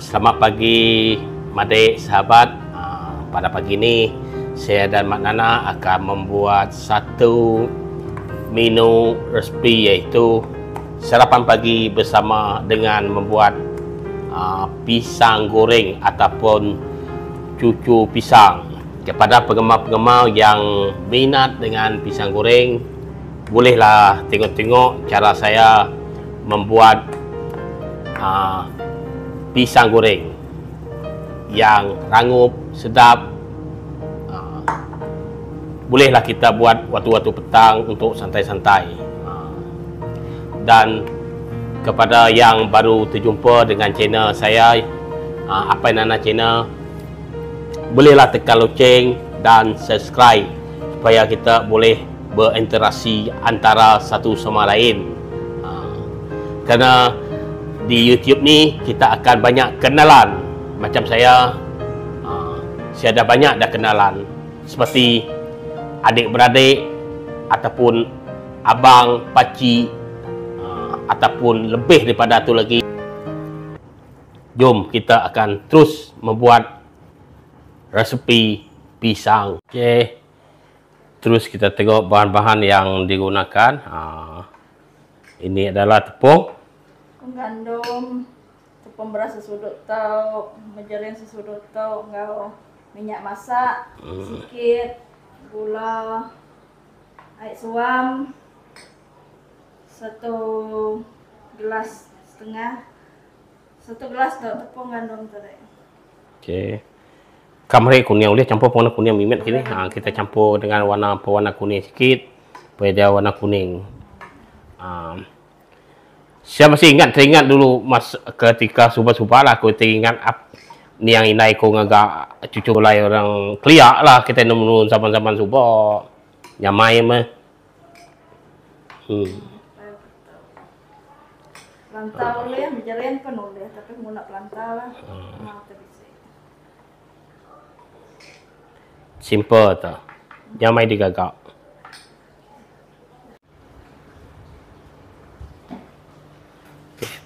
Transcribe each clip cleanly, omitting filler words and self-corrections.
Selamat pagi Madik sahabat. Pada pagi ini saya dan Mak Nana akan membuat satu menu resipi, iaitu sarapan pagi bersama dengan membuat pisang goreng ataupun cucu pisang. Kepada penggemar-penggemar yang minat dengan pisang goreng, bolehlah tengok-tengok cara saya membuat pisang goreng yang rangup, sedap. Bolehlah kita buat waktu-waktu petang untuk santai-santai. Dan kepada yang baru terjumpa dengan channel saya, Apai Nana Channel, bolehlah tekan loceng dan subscribe supaya kita boleh berinteraksi antara satu sama lain. Kerana di YouTube ni kita akan banyak kenalan. Macam saya dah banyak kenalan, seperti adik-beradik ataupun abang, pakcik, ataupun lebih daripada itu lagi. Jom kita akan terus membuat resepi pisang. Okey, terus kita tengok bahan-bahan yang digunakan. Ini adalah tepung gandum, tepung beras sesudut tau, majarin sesudut tau, minyak masak sikit, gula, air suam 1,5 gelas, 1 gelas tepung gandum tadi. Okey. Kamera kuning boleh campur warna kuning mimet sini. Kita campur dengan warna kuning sikit supaya dia warna kuning. Saya masih teringat dulu ketika subah-subah lah, aku teringat ni yang inai ko ngagak cucu mulai orang keliak lah kita nemu zaman-zaman subah nyamai mah. Pelantau boleh, majarin pun boleh, tapi guna pelantau lah. Simple tu. Nyamai digagak.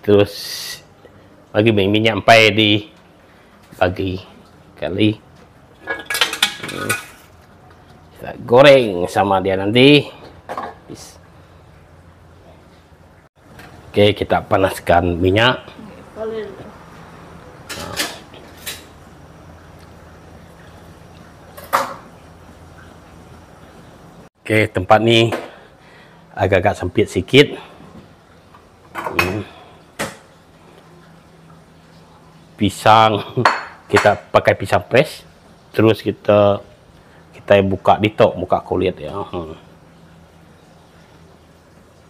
Terus bagi minyak sampai di bagi kali kita goreng sama dia nanti. Okey, kita panaskan minyak. Okey, tempat ni agak-agak sempit sikit. Pisang kita pakai pisang press, terus kita buka ditok, buka kulit ya.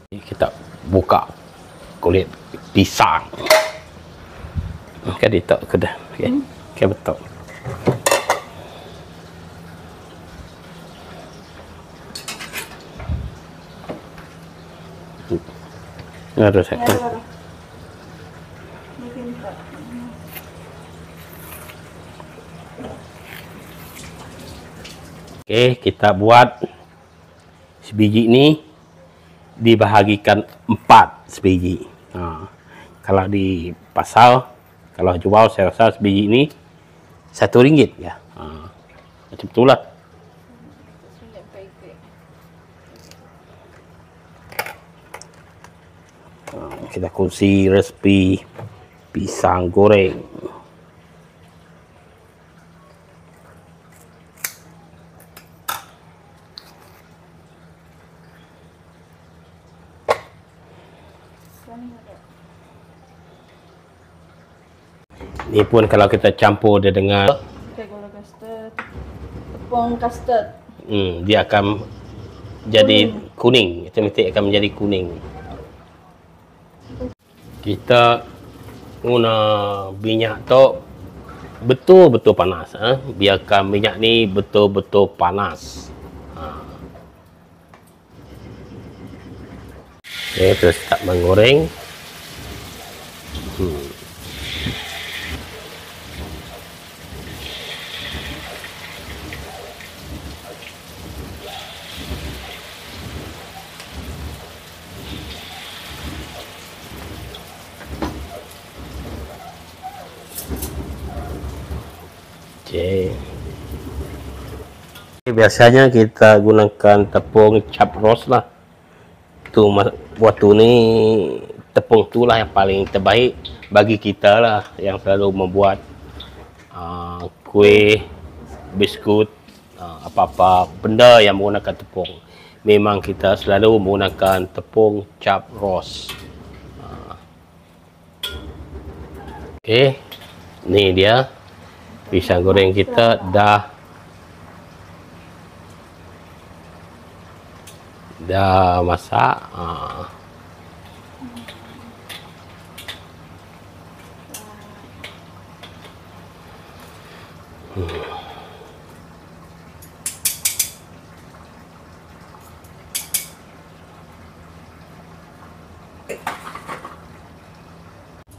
Kita buka kulit pisang. Okey, ditok ke dah. Okey, betul. Ada saya. Okey, kita buat sebiji ni dibahagikan 4 sebiji. Kalau di pasar, kalau jual saya rasa sebiji ni RM1 ya. Macam itulah. Kita kongsi resepi pisang goreng. Ni pun kalau kita campur dia dengan gula custard, tepung custard, dia akan jadi kuning. Otomatik akan menjadi kuning. Kita guna minyak tu betul-betul panas. Biarkan minyak ni betul-betul panas. Okey, terus start menggoreng. Okey. Biasanya kita gunakan tepung cap roast lah. Tu waktu ni tepung tu lah yang paling terbaik bagi kita lah yang selalu membuat kuih, biskut, apa-apa benda yang menggunakan tepung. Memang kita selalu menggunakan tepung cap roast. Okey, ni dia pisang goreng kita dah masak.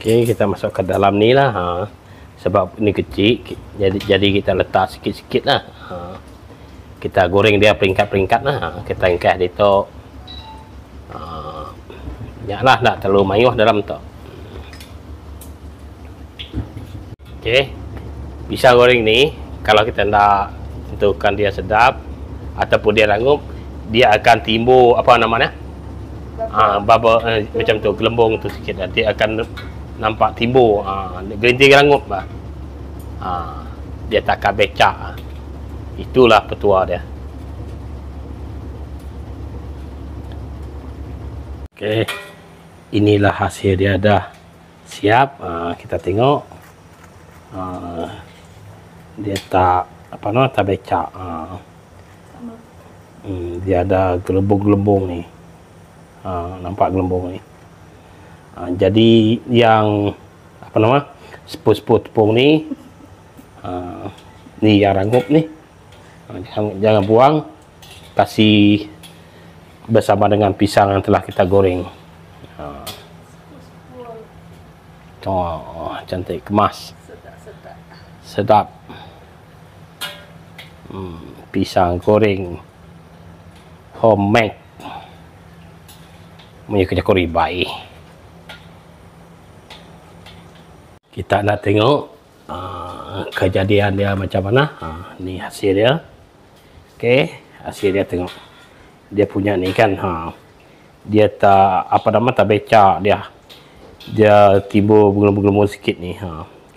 Okey, kita masuk ke dalam ni lah. Sebab ni kecil, jadi kita letak sikit-sikit lah. Kita goreng dia peringkat-peringkat lah. Kita ingkah dia tu. Lah, tak terlalu mayuh dalam tu. Okey, pisang goreng ni kalau kita nak tentukan dia sedap ataupun dia rangup, dia akan timbul apa namanya? Bubble macam tu, gelembung tu sikit, nanti akan nampak timbul. Gerinting rangup lah. Dia takkan becak. Itulah petua dia. Okey, inilah hasil dia dah siap. Kita tengok. Dia tak apa nama, tak becak. Dia ada gelembung-gelembung ni. Nampak gelembung ni. Jadi yang apa nama, sepul-sepul tepung ni, ni yang rangup ni, jangan buang, kasih bersama dengan pisang yang telah kita goreng. Cantik, kemas, sedap. Pisang goreng homemade punya kerja koribai. Kita nak tengok kejadian dia macam mana. Ni hasil dia. Okey, hasil dia tengok. Dia punya ni kan, dia tak apa nama, tak becak dia. Dia timbul gelembung-gelembung sikit ni.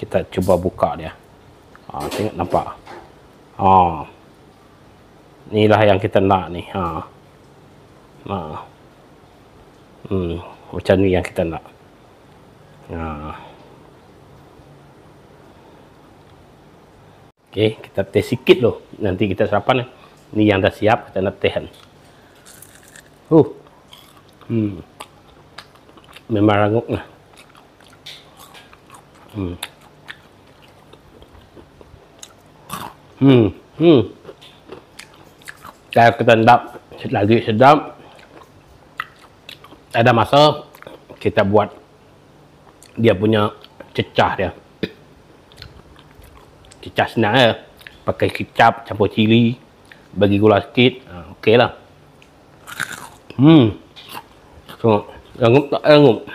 Kita cuba buka dia. Tengok, nampak. Inilah yang kita nak ni. Macam ni yang kita nak. Okey, kita teh sikit loh. Nanti kita sarapan. Ni yang dah siap, kita nak tehan. Memang rangup lah. Kalau kita nak lagi sedap, ada masa kita buat dia punya cecah dia. Cecah senang ya. Pakai kicap, campur cili, bagi gula sikit. Okey lah. So, rangup tak rangup.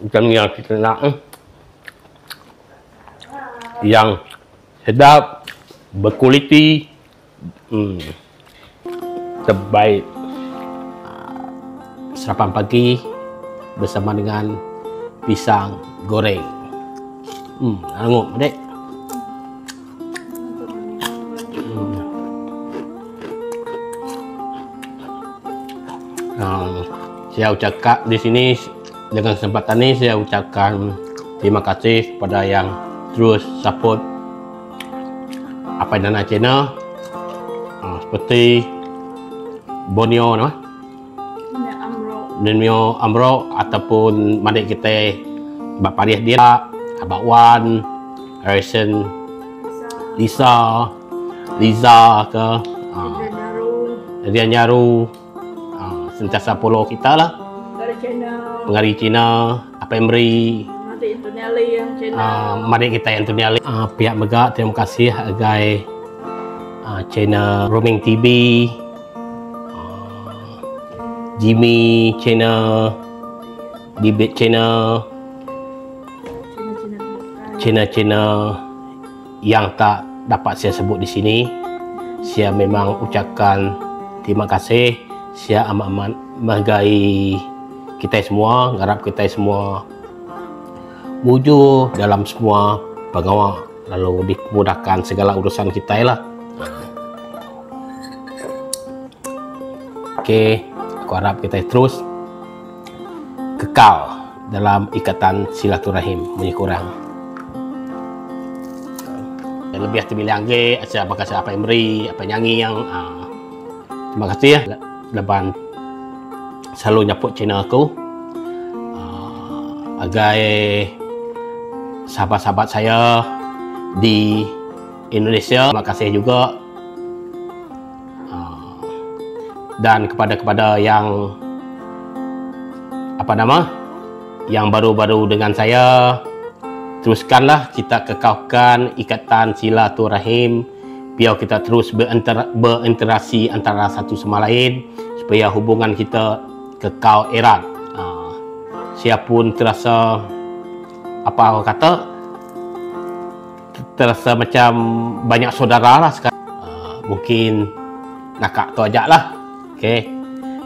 Macam yang kita nak. Yang sedap, berkualiti, terbaik. Sarapan pagi bersama dengan pisang goreng. Rangup, adik. Saya ucapkan di sini dengan kesempatan ini, saya ucapkan terima kasih kepada yang terus support Apai Nana channel, seperti Borneo nama, Borneo Amro, ataupun madik kita Bak Pariah dia, Abak Wan, Harrison, Liza ke, Adrian Nyaru, sentiasa follow kita lah. Penggari Cina, apa Emri, madik kita yang Tuniali. Pihak Megak, terima kasih agai channel Roaming TV, Jimmy channel, Debate channel, channel-channel yang tak dapat saya sebut di sini. Saya memang ucapkan terima kasih. Saya amat-amat menghargai kita semua, harap kita semua mujur dalam semua pengawal, lalu dimudahkan segala urusan kita lah. Okey, aku harap kita terus kekal dalam ikatan silaturahim punya kurang. Dan lebih terbilang lagi, apa kasih apa yang beri, apa nyanyi yang terima kasih ya. Leban selalu nyaput channel aku agar sahabat-sahabat saya di Indonesia, terima kasih juga. Dan kepada yang yang baru-baru dengan saya, teruskanlah kita kekalkan ikatan silaturahim, biar kita terus berinteraksi antara satu sama lain supaya hubungan kita kekal erat. Saya pun terasa terasa macam banyak saudara lah sekarang. Mungkin nakak tu ajak lah. Okay.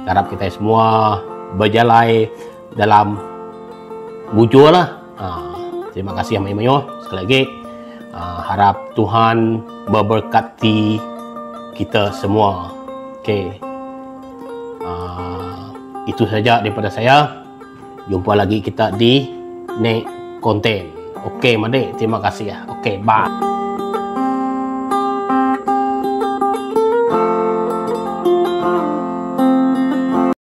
Harap kita semua berjalan dalam mujur lah. Terima kasih Mayu sekali lagi. Harap Tuhan memberkati kita semua. Okay. Itu saja daripada saya. Jumpa lagi kita di next konten. Okay, Made. Terima kasih ya. Okay, bye.